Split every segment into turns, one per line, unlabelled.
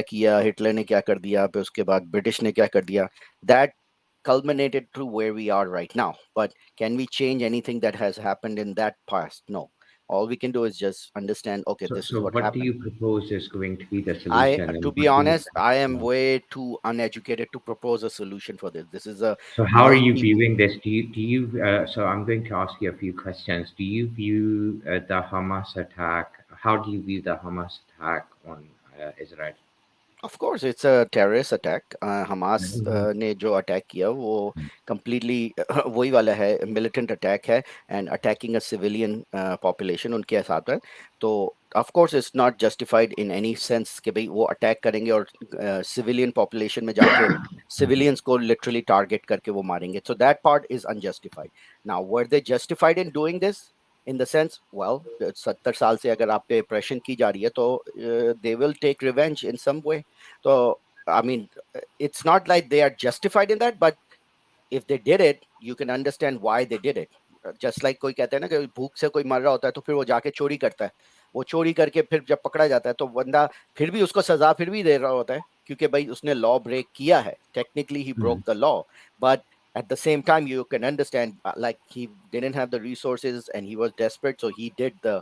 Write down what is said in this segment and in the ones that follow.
किया, हिटलर ने क्या कर दिया, फिर उसके बाद ब्रिटिश ने क्या कर दिया, that culminated to where we are right now. But can we change anything that has happened in that past? No. All we can do is just understand, okay,
So,
this is
so
what
what do
happened.
you propose is going to be the
I,
solution,
to
and
be
what do you?
honest, I am
Yeah.
way too uneducated to propose a solution for this. This is a
So, how are you
multi.
viewing this? So, I'm going to ask you a few questions. Do you view the Hamas attack? How do you view the Hamas attack on Israel?
Of course, it's a terrorist attack. Hamas
Mhm.
ने जो attack किया वो completely वही वाला है, militant attack है, and attacking a civilian population उनके साथ है. तो of course it's not justified in any sense कि भाई वो अटैक करेंगे और civilian population में जाके civilians को literally target करके वो मारेंगे. So that part is unjustified. Now, were they justified in doing this? In the sense, well, 70 साल से अगर आप पे oppression की जा रही है तो they will take revenge in some way. So, I mean, it's not like they are justified in that, but if they did it, you can understand why they did it. Just like कोई कहता है ना कि भूख से कोई मर रहा होता है तो फिर वो जाके चोरी करता है. वो चोरी करके फिर जब पकड़ा जाता है तो बंदा फिर भी उसको सजा फिर भी दे रहा होता है क्योंकि भाई उसने लॉ ब्रेक किया है. Technically he broke
Mhm.
the law, but at the same time you can understand like he didn't have the resources and he was desperate, so he did the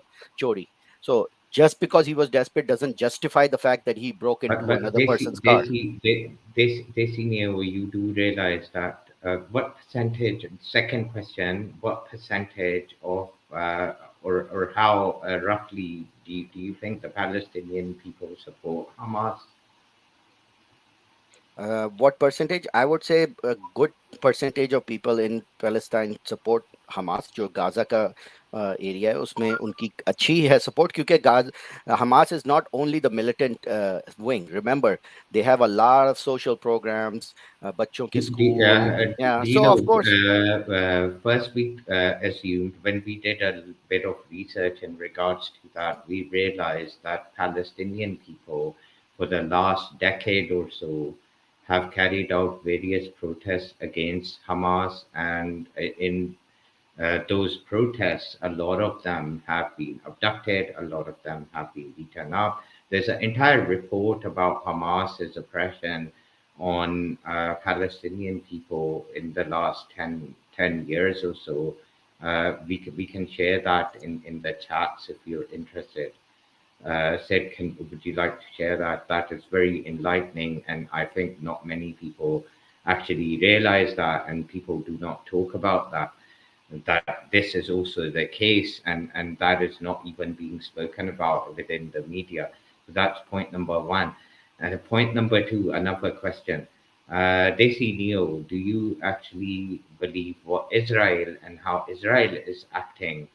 chori. So just because he was desperate doesn't justify the fact that he broke into
But
another person's car.
they see Neo, you do realize that what percentage? Second question: what percentage of or how roughly do you think the Palestinian people support Hamas?
What percentage? I would say a good percentage of people in Palestine support Hamas. जो Gaza का area है उसमें उनकी अच्छी है support क्योंकि गाज Hamas is not only the militant wing. Remember, they have a lot of social programs, बच्चों के school. Yeah,
Do you
so
know?
of course.
First, we assumed when we did a bit of research in regards to that, we realized that Palestinian people, for the last decade or so, have carried out various protests against Hamas, and in those protests, a lot of them have been abducted, a lot of them have been beaten up. There's an entire report about Hamas's oppression on Palestinian people in the last 10 years or so. We can share that in the chats if you're interested. Said, would you like to share that? That is very enlightening, and I think not many people actually realize that, and people do not talk about that. That this is also the case, and that is not even being spoken about within the media. So that's point number one. And point number two, another question. Desi Neo, do you actually believe what Israel and how Israel is acting,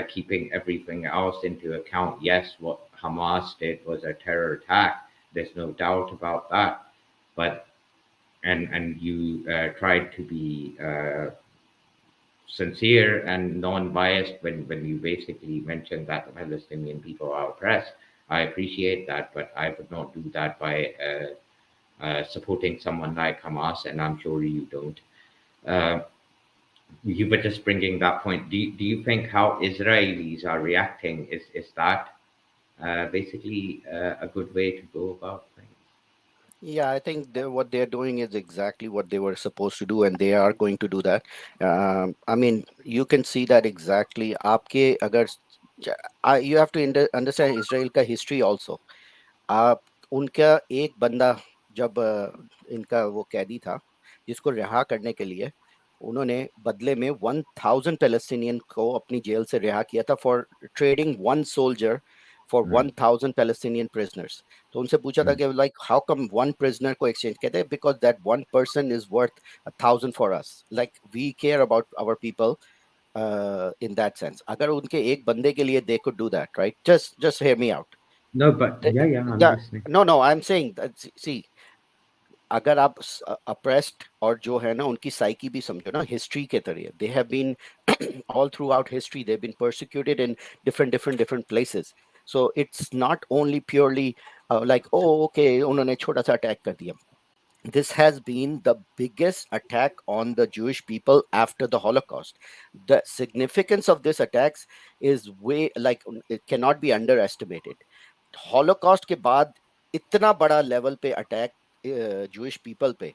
keeping everything else into account? Yes, what Hamas did was a terror attack. There's no doubt about that. But and you tried to be sincere and non-biased when you basically mention that the Palestinian people are oppressed. I appreciate that, but I would not do that by supporting someone like Hamas, and I'm sure you don't. Uh, you were just bringing that point. Do you think how Israelis are reacting is that basically a good way to go about things?
Yeah, I think what they're doing is exactly what they were supposed to do, and they are going to do that. I mean, you can see that exactly. आपके अगर you have to understand Israel का history also. आप उनका एक बंदा जब इनका वो कैदी था जिसको रिहा करने के लिए उन्होंने बदले में 1000 पैलेस्टीनियन को अपनी जेल से रिहा किया था for trading one soldier for
Mm,
1000 Palestinian prisoners. तो उनसे पूछा था
mm.
कि like how come one prisoner को एक्सचेंज कहते हैं because that one person is worth 1000 for us like we care about our people in that sense. अगर उनके एक बंदे के लिए they could do that, right? Just hear me out.
No, but
The-
yeah, yeah, I'm
yeah,
listening.
no, no, I'm saying that, see, अगर आप apprised और जो है ना उनकी साइकी भी समझो ना हिस्ट्री के तरीके they have been all throughout history they've been persecuted in different places. So it's not only purely like oh okay उन्होंने छोटा सा अटैक कर दिया. This has been the biggest attack on the Jewish people after the Holocaust. The significance of this attacks is way like it cannot be underestimated. Holocaust के बाद इतना बड़ा level पे अटैक जूइश पीपल पे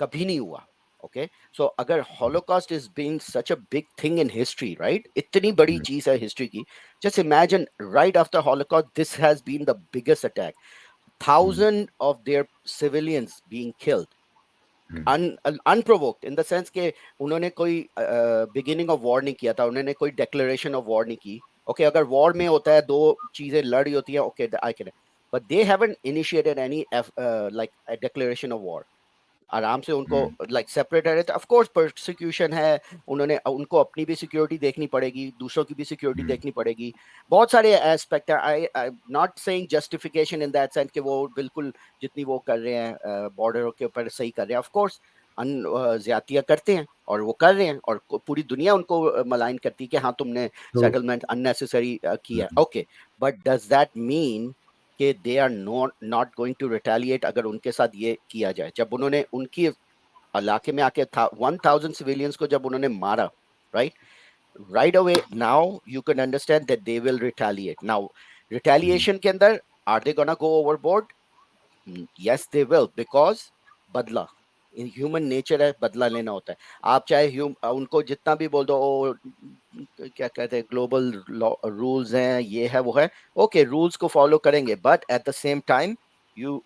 कभी नहीं हुआ. ओके, सो अगर Holocaust is being such a big thing in history, right, इतनी बड़ी
mm,
चीज है हिस्ट्री की, just imagine right after Holocaust this has been the biggest attack,
mm,
thousand of their civilians being killed
mm,
unprovoked, in the sense के उन्होंने कोई beginning of war नहीं किया था, उन्होंने कोई डिक्लेरेशन ऑफ वॉर नहीं की. ओके, अगर वॉर में होता है दो चीजें लड़ रही होती हैं, okay I can, but they haven't initiated any like declaration of war. आराम से उनको
mm,
लाइक सेपरेट रहते, ऑफ कोर्स प्रोसिक्यूशन है, उन्होंने उनको अपनी भी सिक्योरिटी देखनी पड़ेगी, दूसरों की भी सिक्योरिटी
mm,
देखनी पड़ेगी, बहुत सारे एस्पेक्ट है. I not saying justification in that sense कि वो बिल्कुल जितनी वो कर रहे हैं बॉर्डर के ऊपर सही कर रहे हैं, ऑफ कोर्स ज्यादतियां करते हैं और वो कर रहे हैं, और पूरी दुनिया उनको मलाइन करती है कि हाँ तुमने
so
सेटलमेंट अननेसेसरी किया,
mm,
okay, but does that mean कि they are not going to retaliate अगर उनके साथ ये किया जाए? जब उन्होंने उनकी इलाके में आके 1000 सिविलियंस को जब उन्होंने मारा, right, right away now you can understand that they will retaliate. Now
mm.
Retaliation के अंदर are they gonna go overboard? Yes they will, because बदला, ह्यूमन नेचर है, बदला लेना होता है. आप चाहे उनको जितना भी बोल दो, ओ क्या कहते हैं, ग्लोबल रूल्स हैं, ये है वो है, ओके रूल्स को फॉलो करेंगे, but at the same time you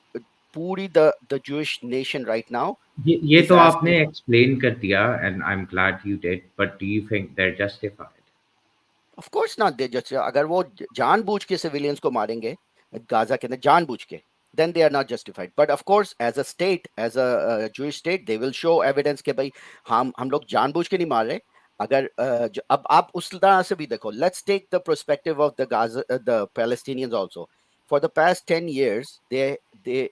पूरी the Jewish nation right now
ये
इज
तो
आस्किंग.
आपने एक्सप्लेन कर दिया and I am glad you did, but do you think they are justified?
Of course not, they just अगर वो जानबूझ के सिविलियंस को मारेंगे गाजा के अंदर जानबूझ के, then they are not justified. But of course as a state, as a Jewish state, they will show evidence के भाई हम लोग जानबूझ के नहीं मार रहे. अगर अब आप उस तरह से भी देखो, let's take the perspective of the Gaza, the Palestinians also. For the past 10 years they